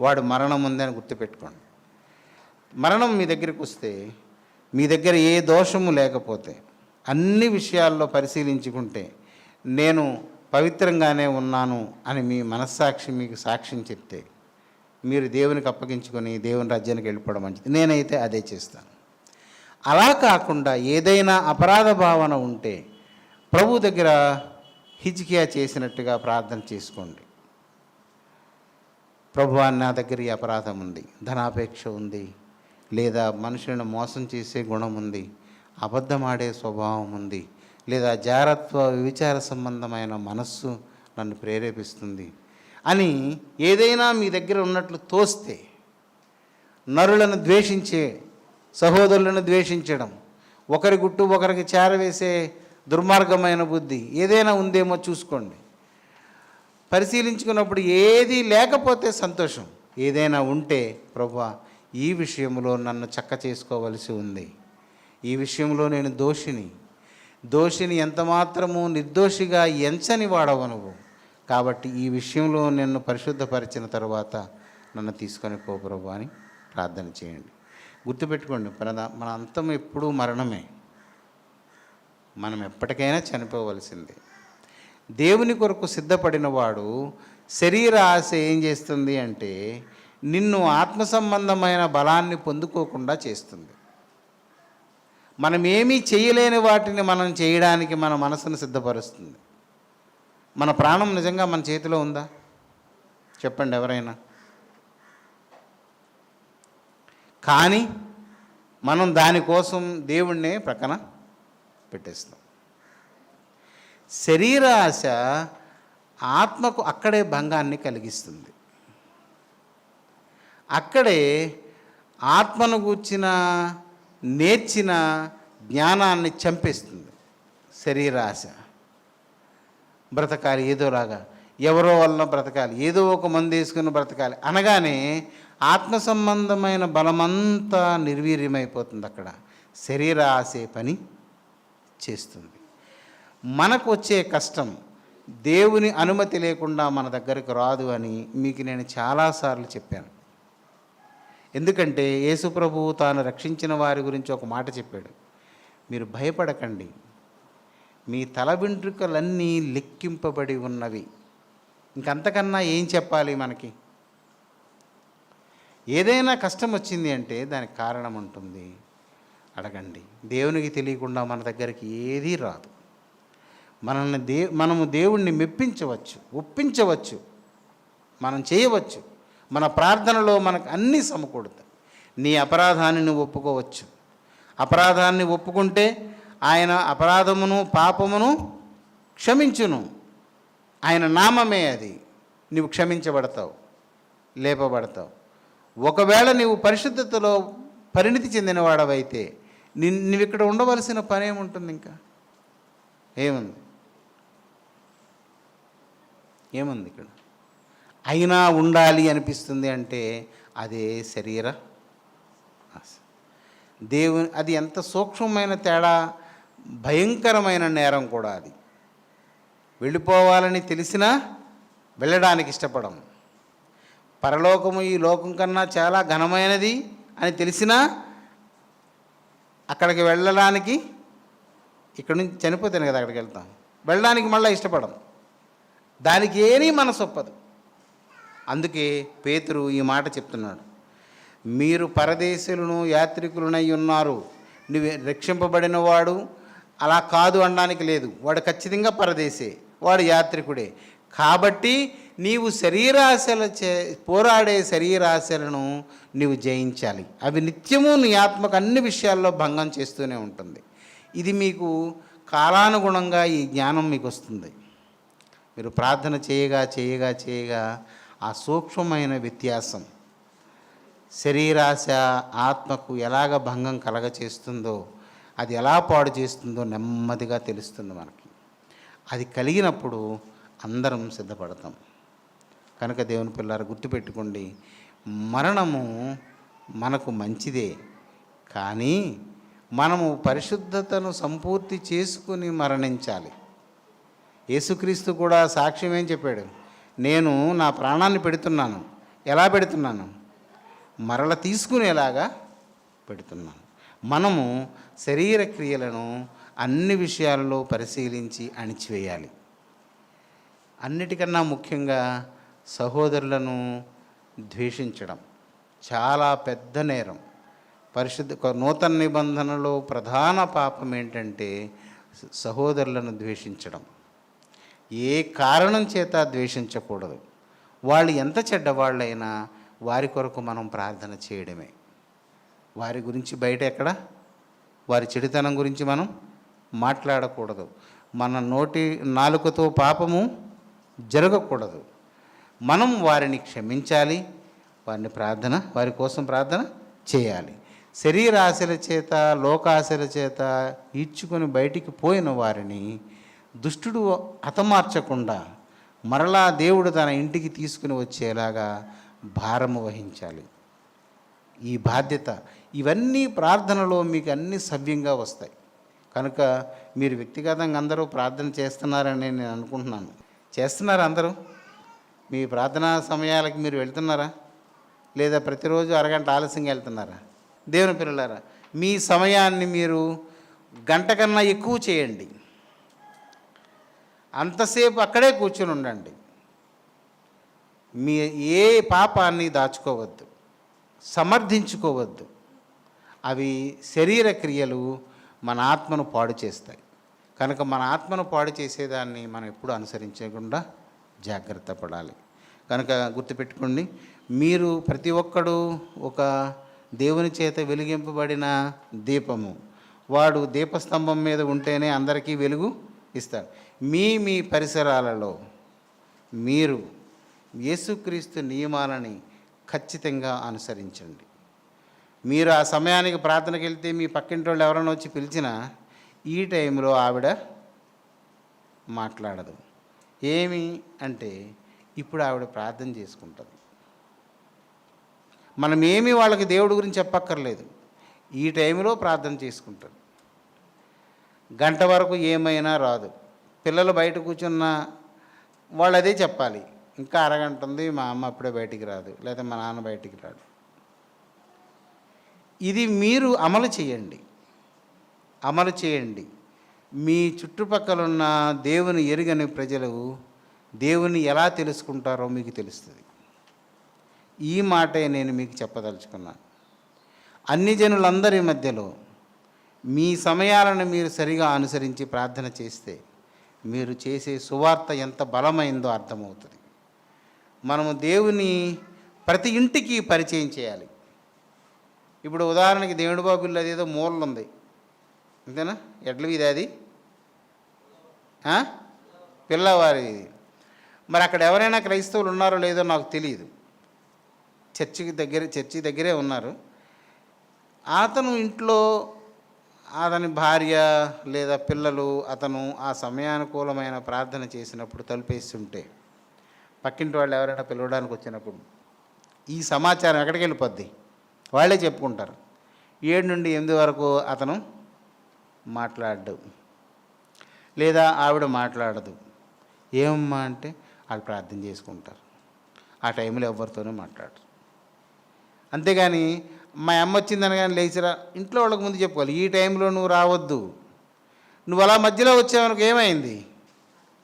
వాడు మరణం ఉందని గుర్తుపెట్టుకోండి. మరణం మీ దగ్గరికి వస్తే, మీ దగ్గర ఏ దోషము లేకపోతే, అన్ని విషయాల్లో పరిశీలించుకుంటే నేను పవిత్రంగానే ఉన్నాను అని మీ మనస్సాక్షి మీకు సాక్ష్యం చెప్తే మీరు దేవునికి అప్పగించుకొని దేవుని రాజ్యానికి వెళ్ళిపోవడం మంచిది. నేనైతే అదే చేస్తాను. అలా కాకుండా ఏదైనా అపరాధ భావన ఉంటే ప్రభు దగ్గర హిజ్కియా చేసినట్టుగా ప్రార్థన చేసుకోండి. ప్రభువా, నా దగ్గర ఈ అపరాధం ఉంది, ధనాపేక్ష ఉంది, లేదా మనుషులను మోసం చేసే గుణం ఉంది, అబద్ధమాడే స్వభావం ఉంది, లేదా జారత్వ విచార సంబంధమైన మనస్సు నన్ను ప్రేరేపిస్తుంది అని ఏదైనా మీ దగ్గర ఉన్నట్లు తోస్తే, నరులను ద్వేషించే, సహోదరులను ద్వేషించడం, ఒకరి గుట్టు ఒకరికి చేరవేసే దుర్మార్గమైన బుద్ధి ఏదైనా ఉందేమో చూసుకోండి. పరిశీలించుకున్నప్పుడు ఏది లేకపోతే సంతోషం, ఏదైనా ఉంటే ప్రభువా ఈ విషయంలో నన్ను చక్క చేసుకోవలసి ఉంది, ఈ విషయంలో నేను దోషిని ఎంతమాత్రము నిర్దోషిగా ఎంచని వాడవు నువ్వు, కాబట్టి ఈ విషయంలో నిన్ను పరిశుద్ధపరిచిన తర్వాత నన్ను తీసుకొని పో ప్రభు అని ప్రార్థన చేయండి. గుర్తుపెట్టుకోండి, మన అంతం ఎప్పుడూ మరణమే, మనం ఎప్పటికైనా చనిపోవలసిందే. దేవుని కొరకు సిద్ధపడిన వాడు శరీర ఆశ ఏం చేస్తుంది అంటే నిన్ను ఆత్మ సంబంధమైన బలాన్ని పొందుకోకుండా చేస్తుంది. మనం ఏమీ చేయలేని వాటిని మనం చేయడానికి మన మనసును సిద్ధపరుస్తుంది. మన ప్రాణం నిజంగా మన చేతిలో ఉందా? చెప్పండి ఎవరైనా. కానీ మనం దానికోసం దేవుణ్ణే ప్రక్కన పెట్టేస్తాం. శరీర ఆశ ఆత్మకు అక్కడే భంగాన్ని కలిగిస్తుంది. అక్కడే ఆత్మను గూర్చిన నేర్చిన జ్ఞానాన్ని చంపేస్తుంది. శరీరాశ బ్రతకాలి ఏదోలాగా, ఎవరో వల్ల బ్రతకాలి, ఏదో ఒక మందు వేసుకుని బ్రతకాలి అనగానే ఆత్మ సంబంధమైన బలమంతా నిర్వీర్యమైపోతుంది. అక్కడ శరీర ఆశే పని చేస్తుంది. మనకు వచ్చే కష్టం దేవుని అనుమతి లేకుండా మన దగ్గరికి రాదు అని మీకు నేను చాలాసార్లు చెప్పాను. ఎందుకంటే యేసు ప్రభువు తాను రక్షించిన వారి గురించి ఒక మాట చెప్పాడు, మీరు భయపడకండి, మీ తల వెంట్రుకలన్నీ లెక్కింపబడి ఉన్నవి. ఇంకంతకన్నా ఏం చెప్పాలి మనకి? ఏదైనా కష్టం వచ్చింది అంటే దానికి కారణం ఉంటుంది. అడగండి. దేవునికి తెలియకుండా మన దగ్గరికి ఏదీ రాదు. మనము దేవుణ్ణి మెప్పించవచ్చు, ఒప్పించవచ్చు, మనం చేయవచ్చు. మన ప్రార్థనలో మనకు అన్నీ సమకూడతాయి. నీ అపరాధాన్ని నువ్వు ఒప్పుకోవచ్చు. అపరాధాన్ని ఒప్పుకుంటే ఆయన అపరాధమును పాపమును క్షమించును. ఆయన నామమే అది. నువ్వు క్షమించబడతావు, లేపబడతావు. ఒకవేళ నీవు పరిశుద్ధతలో పరిణితి చెందినవాడవైతే నువ్వు ఇక్కడ ఉండవలసిన పని ఏముంటుంది? ఇంకా ఏముంది? ఇక్కడ అయినా ఉండాలి అనిపిస్తుంది అంటే అదే శరీర ఆశ. దేవుని అది ఎంత సూక్ష్మమైన తేడా, భయంకరమైన నేరం కూడా అది. వెళ్ళిపోవాలని తెలిసినా వెళ్ళడానికి ఇష్టపడం. పరలోకము ఈ లోకం కన్నా చాలా ఘనమైనది అని తెలిసినా అక్కడికి వెళ్ళడానికి, ఇక్కడి నుంచి చనిపోతేనే కదా అక్కడికి వెళ్తాం, వెళ్ళడానికి మళ్ళీ ఇష్టపడం. దానికి ఏమీ మనసు ఒప్పదు. అందుకే పేతురు ఈ మాట చెప్తున్నాడు, మీరు పరదేశులను యాత్రికులనై ఉన్నారు. నువ్వు రక్షింపబడిన వాడు అలా కాదు అనడానికి లేదు. వాడు ఖచ్చితంగా పరదేశే, వాడు యాత్రికుడే. కాబట్టి నీవు పోరాడే శరీరాశలను నీవు జయించాలి. అవి నిత్యము నీ ఆత్మకు అన్ని విషయాల్లో భంగం చేస్తూనే ఉంటుంది. ఇది మీకు కాలానుగుణంగా ఈ జ్ఞానం మీకు వస్తుంది. మీరు ప్రార్థన చేయగా ఆ సూక్ష్మమైన వ్యత్యాసం శరీరాశ ఆత్మకు ఎలాగ భంగం కలగచేస్తుందో, అది ఎలా పాడు చేస్తుందో నెమ్మదిగా తెలుస్తుంది మనకి. అది కలిగినప్పుడు అందరం సిద్ధపడతాం. కనుక దేవుని పిల్లారు గుర్తుపెట్టుకోండి, మరణము మనకు మంచిదే, కానీ మనము పరిశుద్ధతను సంపూర్తి చేసుకుని మరణించాలి. యేసుక్రీస్తు కూడా సాక్ష్యం ఏం చెప్పాడు? నేను నా ప్రాణాన్ని పెడుతున్నాను. ఎలా పెడుతున్నాను? మరల తీసుకునేలాగా పెడుతున్నాను. మనము శరీర క్రియలను అన్ని విషయాల్లో పరిశీలించి అణిచివేయాలి. అన్నిటికన్నా ముఖ్యంగా సహోదరులను ద్వేషించడం చాలా పెద్ద నేరం. నూతన నిబంధనలో ప్రధాన పాపం ఏంటంటే సహోదరులను ద్వేషించడం. ఏ కారణం చేత ద్వేషించకూడదు. వాళ్ళు ఎంత చెడ్డవాళ్ళైనా వారి కొరకు మనం ప్రార్థన చేయడమే. వారి గురించి బయట ఎక్కడ వారి చెడుతనం గురించి మనం మాట్లాడకూడదు. మన నాలుకతో పాపము జరగకూడదు. మనం వారిని క్షమించాలి, వారి కోసం ప్రార్థన చేయాలి. శరీరాశల చేత లోకాశల చేత ఈడ్చుకొని బయటికి పోయిన వారిని దుష్టుడు హతమార్చకుండా మరలా దేవుడు తన ఇంటికి తీసుకుని వచ్చేలాగా భారము వహించాలి. ఈ బాధ్యత, ఇవన్నీ ప్రార్థనలో మీకు అన్నీ సవ్యంగా వస్తాయి. కనుక మీరు వ్యక్తిగతంగా అందరూ ప్రార్థన చేస్తున్నారని నేను అనుకుంటున్నాను. చేస్తున్నారా అందరూ? మీ ప్రార్థనా సమయాలకి మీరు వెళ్తున్నారా? లేదా ప్రతిరోజు అరగంట ఆలస్యంగా వెళ్తున్నారా? దేవుని పిల్లలారా, మీ సమయాన్ని మీరు గంట కన్నా ఎక్కువ చేయండి. అంతసేపు అక్కడే కూర్చొని ఉండండి. మీ ఏ పాపాన్ని దాచుకోవద్దు, సమర్థించుకోవద్దు. అవి శరీర క్రియలు మన ఆత్మను పాడు చేస్తాయి. కనుక మన ఆత్మను పాడు చేసేదాన్ని మనం ఎప్పుడు అనుసరించకుండా జాగ్రత్త పడాలి. కనుక గుర్తుపెట్టుకోండి, మీరు ప్రతి ఒక్కడు ఒక దేవుని చేత వెలిగింపబడిన దీపము. వాడు దీపస్తంభం మీద ఉంటేనే అందరికీ వెలుగు ఇస్తాడు. మీ పరిసరాలలో మీరు యేసుక్రీస్తు నియమాలని ఖచ్చితంగా అనుసరించండి. మీరు ఆ సమయానికి ప్రార్థనకి వెళ్తే మీ పక్కింటి వాళ్ళు ఎవరైనా వచ్చి పిలిచినా ఈ టైంలో ఆవిడ మాట్లాడదు. ఏమి అంటే ఇప్పుడు ఆవిడ ప్రార్థన చేసుకుంటుంది. మనం ఏమీ వాళ్ళకి దేవుడి గురించి చెప్పక్కర్లేదు, ఈ టైంలో ప్రార్థన చేసుకుంటుంది. గంట వరకు ఏమైనా రాదు. పిల్లలు బయట కూర్చున్న వాళ్ళు అదే చెప్పాలి, ఇంకా అరగంట ఉంది, మా అమ్మ అప్పుడే బయటికి రాదు, లేదా మా నాన్న బయటికి రాడు. ఇది మీరు అమలు చేయండి. మీ చుట్టుపక్కల ఉన్న దేవుని ఎరుగని ప్రజలు దేవుని ఎలా తెలుసుకుంటారో మీకు తెలుస్తుంది. ఈ మాటే నేను మీకు చెప్పదలుచుకున్నాను. అన్ని జనులందరి మధ్యలో మీ సమయాలను మీరు సరిగా అనుసరించి ప్రార్థన చేస్తే మీరు చేసే సువార్త ఎంత బలమైందో అర్థమవుతుంది. మనము దేవుని ప్రతి ఇంటికి పరిచయం చేయాలి. ఇప్పుడు ఉదాహరణకి దేవుడి బాబుల్లో అదేదో మూలలు ఉంది, అంతేనా? ఎడ్ల వీధి అది పిల్లవారి. మరి అక్కడ ఎవరైనా క్రైస్తవులు ఉన్నారో లేదో నాకు తెలియదు. చర్చి దగ్గరే ఉన్నారు. అతను ఇంట్లో అతని భార్య లేదా పిల్లలు అతను ఆ సమయానుకూలమైన ప్రార్థన చేసినప్పుడు తలుపేస్తుంటే పక్కింటి వాళ్ళు ఎవరైనా పిలవడానికి వచ్చినప్పుడు ఈ సమాచారం ఎక్కడికి వెళ్ళిపోద్ది? వాళ్ళే చెప్పుకుంటారు. 7 నుండి 8 వరకు అతను మాట్లాడు, లేదా ఆవిడ మాట్లాడదు. ఏమమ్మా అంటే వాళ్ళు ప్రార్థన చేసుకుంటారు. ఆ టైంలో ఎవరితోనూ మాట్లాడరు. అంతేగాని మా అమ్మ వచ్చిందని కానీ లేచిరా, ఇంట్లో వాళ్ళకి ముందు చెప్పుకోవాలి, ఈ టైంలో నువ్వు రావద్దు. నువ్వు అలా మధ్యలో వచ్చావనుకో ఏమైంది?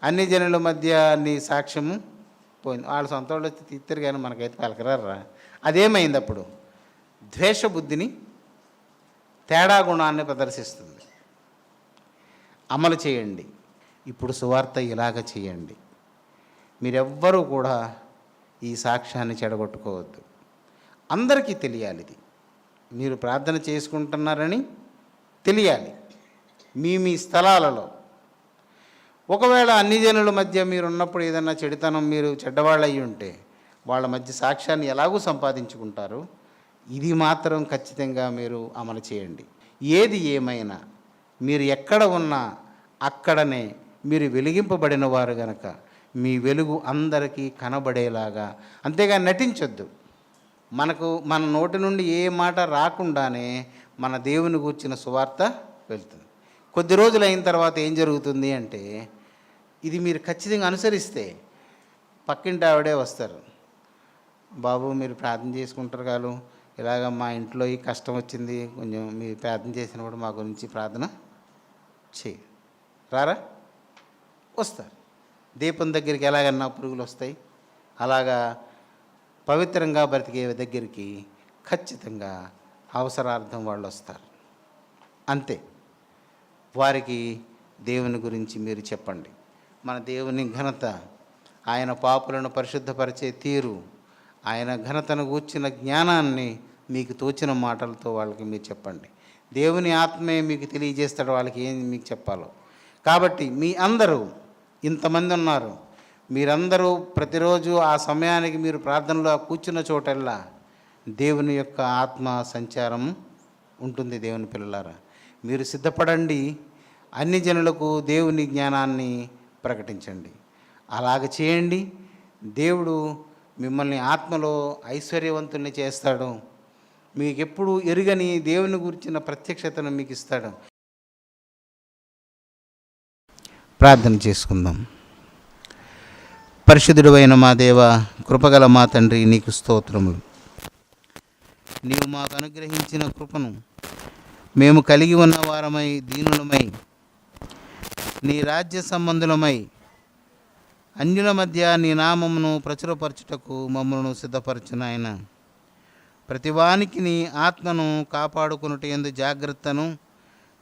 అన్ని జనుల మధ్య నీ సాక్ష్యము పోయింది. వాళ్ళు సొంత వాళ్ళు వచ్చి తీస్తారు కానీ మనకైతే పలకరారా. అదేమైంది? అప్పుడు ద్వేషబుద్ధిని, తేడా గుణాన్ని ప్రదర్శిస్తుంది. అమలు చేయండి. ఇప్పుడు సువార్త ఇలాగ చేయండి. మీరెవ్వరూ కూడా ఈ సాక్ష్యాన్ని చెడగొట్టుకోవద్దు. అందరికీ తెలియాలి, ఇది మీరు ప్రార్థన చేసుకుంటున్నారని తెలియాలి. మీ స్థలాలలో ఒకవేళ అన్ని జనుల మధ్య మీరు ఉన్నప్పుడు ఏదన్నా చెడుతనం, మీరు చెడ్డవాళ్ళు అయ్యి ఉంటే వాళ్ళ మధ్య సాక్ష్యాన్ని ఎలాగూ సంపాదించుకుంటారు. ఇది మాత్రం ఖచ్చితంగా మీరు అమలు చేయండి. ఏది ఏమైనా మీరు ఎక్కడ ఉన్నా అక్కడనే మీరు వెలిగింపబడిన వారు గనక మీ వెలుగు అందరికీ కనబడేలాగా, అంతేగా నటించొద్దు. మన నోటి నుండి ఏ మాట రాకుండానే మన దేవుని గూర్చిన సువార్త వెళ్తుంది. కొద్ది రోజులు అయిన తర్వాత ఏం జరుగుతుంది అంటే, ఇది మీరు ఖచ్చితంగా అనుసరిస్తే పక్కింటి ఆవిడే వస్తారు, బాబు మీరు ప్రార్థన చేసుకుంటారు కాదు, ఇలాగ మా ఇంట్లో ఈ కష్టం వచ్చింది, కొంచెం మీరు ప్రార్థన చేసినప్పుడు మా గురించి ప్రార్థన చేయి. రారా? వస్తారు. దీపం దగ్గరికి ఎలాగన్నా పురుగులు వస్తాయి, అలాగా పవిత్రంగా బ్రతికే దగ్గరికి ఖచ్చితంగా అవసరార్థం వాళ్ళు వస్తారు. అంతే. వారికి దేవుని గురించి మీరు చెప్పండి. మన దేవుని ఘనత, ఆయన పాపులను పరిశుద్ధపరిచే తీరు, ఆయన ఘనతను గూర్చిన జ్ఞానాన్ని మీకు తోచిన మాటలతో వాళ్ళకి మీరు చెప్పండి. దేవుని ఆత్మే మీకు తెలియజేస్తాడు వాళ్ళకి ఏం మీకు చెప్పాలో. కాబట్టి మీ అందరూ ఇంతమంది ఉన్నారు, మీరందరూ ప్రతిరోజు ఆ సమయానికి మీరు ప్రార్థనలో కూర్చున్న చోటల్లా దేవుని యొక్క ఆత్మ సంచారం ఉంటుంది. దేవుని పిల్లలారా, మీరు సిద్ధపడండి, అన్ని జనులకు దేవుని జ్ఞానాన్ని ప్రకటించండి. అలాగ చేయండి. దేవుడు మిమ్మల్ని ఆత్మలో ఐశ్వర్యవంతుల్ని చేస్తాడు. మీకు ఎప్పుడు ఎరుగని దేవుని గురించిన ప్రత్యక్షతను మీకు ఇస్తాడు. ప్రార్థన చేసుకుందాం. పరిశుద్ధుడైన మా దేవ, కృపగల మా తండ్రి, నీకు స్తోత్రములు. నీవు మాకు అనుగ్రహించిన కృపను మేము కలిగి ఉన్న వారమై, దీనులమై, నీ రాజ్య సంబంధులమై అన్యుల మధ్య నీ నామమును ప్రచురపరచుటకు మమ్మలను సిద్ధపరచును. ఆయన ప్రతివానికి నీ ఆత్మను కాపాడుకొనుట యందు జాగ్రత్తను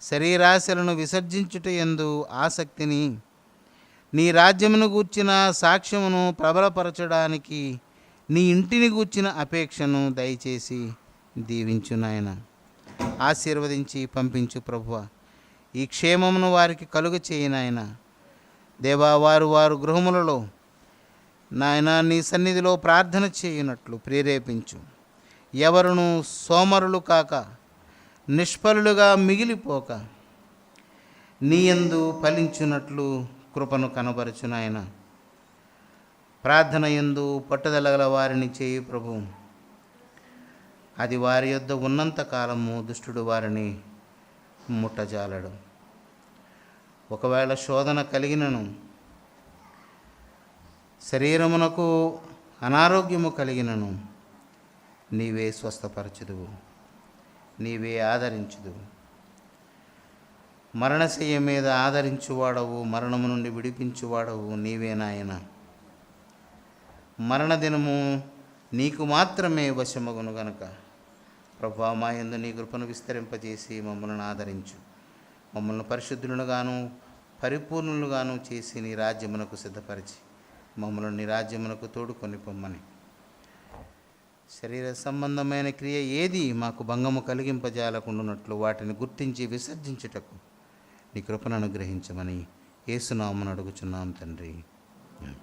శరీరాశలను విసర్జించుట యందు ఆసక్తిని, నీ రాజ్యమును గూర్చిన సాక్ష్యమును ప్రబలపరచడానికి నీ ఇంటిని గూర్చిన అపేక్షను దయచేసి దీవించు నాయన. ఆశీర్వదించి పంపించు ప్రభువా. ఈ క్షేమమును వారికి కలుగ చేయి నాయన. దేవా, వారు గృహములలో నాయన నీ సన్నిధిలో ప్రార్థన చేయునట్లు ప్రేరేపించు. ఎవరును సోమరులు కాక నిష్ఫలులుగా మిగిలిపోక నీ యందు ఫలించున్నట్లు కృపను కనబరచు నాయన. ప్రార్థన యందు పట్టుదల గల వారిని చేయి ప్రభు. అది వారి యొద్ద ఉన్నంత కాలము దుష్టుడు వారిని ముట్టజాలడు. ఒకవేళ శోధన కలిగినను, శరీరమునకు అనారోగ్యము కలిగినను, నీవే స్వస్థపరచుదువు, నీవే ఆదరించుదువు. మరణశయ్య మీద ఆదరించువాడవు, మరణము నుండి విడిపించువాడవు నీవే నాయన. మరణదినము నీకు మాత్రమే వశమగును గనుక ప్రభువా, మా యందు నీ కృపను విస్తరింపజేసి మమ్మల్ని ఆదరించు. మమ్మల్ని పరిశుద్ధులుగాను పరిపూర్ణులుగాను చేసి నీ రాజ్యమునకు సిద్ధపరిచి మమ్మల్ని నీ రాజ్యమునకు తోడుకొని పొమ్మని. శరీర సంబంధమైన క్రియ ఏది మాకు భంగము కలిగింపజాలకుండునట్లు వాటిని గుర్తించి విసర్జించుటకు నీ కృపను అనుగ్రహించమని యేసు నామమున అడుగుచున్నాం తండ్రి. ఆమేన్.